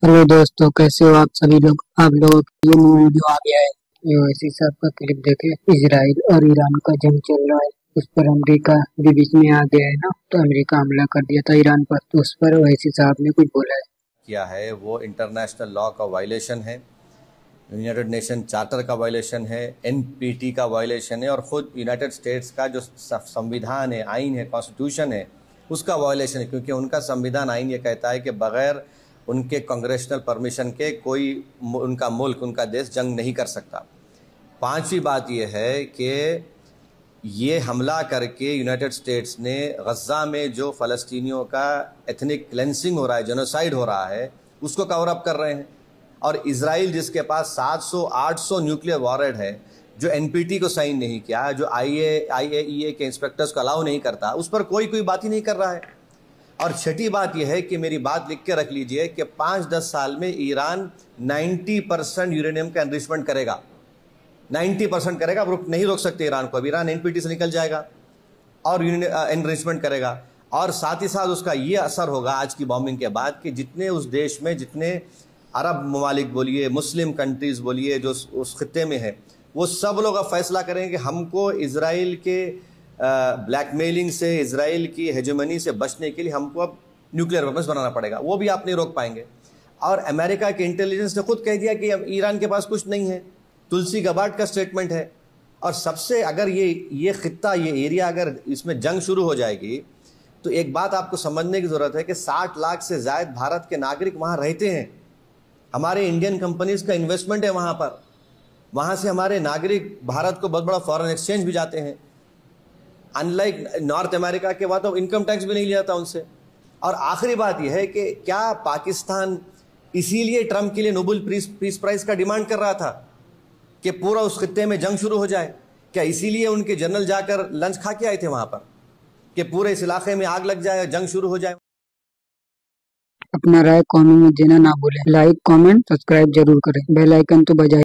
Hello दोस्तों, कैसे हो आप सभी लोग। आप लोगों के लिए न्यू वीडियो आ गया है। जो इसी सब का क्लिप देखे, इजराइल और ईरान का जंग चल रहा है। उस पर अमेरिका भी बीच में आ गया है ना, तो अमेरिका हमला कर दिया था ईरान पर, तो उस पर ओवैसी साहब ने कुछ बोला है। किया है वो इंटरनेशनल लॉ का वायलेशन है, यूनाइटेड नेशन चार्टर का वायलेशन है, एनपीटी का वायलेशन है और ख़ुद यूनाइटेड स्टेट्स का जो संविधान है, आइन है, कॉन्स्टिट्यूशन है, उसका वायलेशन है। क्योंकि उनका संविधान आइन ये कहता है कि बग़ैर उनके कांग्रेशनल परमिशन के कोई उनका मुल्क, उनका देश जंग नहीं कर सकता। पांचवी बात यह है कि ये हमला करके यूनाइटेड स्टेट्स ने गज़ा में जो फ़लस्तीनियों का एथनिक क्लेंसिंग हो रहा है, जेनोसाइड हो रहा है, उसको कवर अप कर रहे हैं। और इजराइल जिसके पास 700-800 न्यूक्लियर वॉरहेड है, जो एनपीटी को साइन नहीं किया, जो आईएईए के इंस्पेक्टर्स को अलाउ नहीं करता, उस पर कोई बात ही नहीं कर रहा है। और छठी बात यह है कि मेरी बात लिख के रख लीजिए कि 5-10 साल में ईरान 90% यूरेनियम का एनरिचमेंट करेगा। 90% करेगा। अब नहीं रोक सकते ईरान को। अब ईरान एनपीटी से निकल जाएगा और एनरिचमेंट करेगा। और साथ ही साथ उसका ये असर होगा आज की बॉम्बिंग के बाद कि जितने उस देश में, जितने अरब ममालिक बोलिए, मुस्लिम कंट्रीज़ बोलिए, जो उस खत्ते में है, वो सब लोग अब फैसला करेंगे कि हमको इजराइल के ब्लैकमेलिंग से, इजराइल की हेजेमनी से बचने के लिए हमको अब न्यूक्लियर वेपन्स बनाना पड़ेगा। वो भी आप नहीं रोक पाएंगे। और अमेरिका के इंटेलिजेंस ने खुद कह दिया कि अब ईरान के पास कुछ नहीं है। तुलसी गबार्ड का स्टेटमेंट है। और सबसे, अगर ये खित्ता, ये एरिया, अगर इसमें जंग शुरू हो जाएगी, तो एक बात आपको समझने की ज़रूरत है कि 60 लाख से ज़ायद भारत के नागरिक वहाँ रहते हैं। हमारे इंडियन कंपनीज़ का इन्वेस्टमेंट है वहाँ पर। वहाँ से हमारे नागरिक भारत को बहुत बड़ा फॉरेन एक्सचेंज भी जाते हैं। अनलाइक नॉर्थ अमेरिका के बाद तो इनकम टैक्स भी नहीं लिया जाता उनसे। और आखिरी बात यह है कि क्या पाकिस्तान इसीलिए ट्रंप के लिए नोबेल पीस प्राइज़ का डिमांड कर रहा था कि पूरा उस खित्ते में जंग शुरू हो जाए? क्या इसीलिए उनके जनरल जाकर लंच खा के आए थे वहां पर कि पूरे इस इलाके में आग लग जाए, जंग शुरू हो जाए? अपना राय कमेंट में देना ना भूलें। लाइक, कमेंट, सब्सक्राइब जरूर करें। बेल आइकन तो बजाय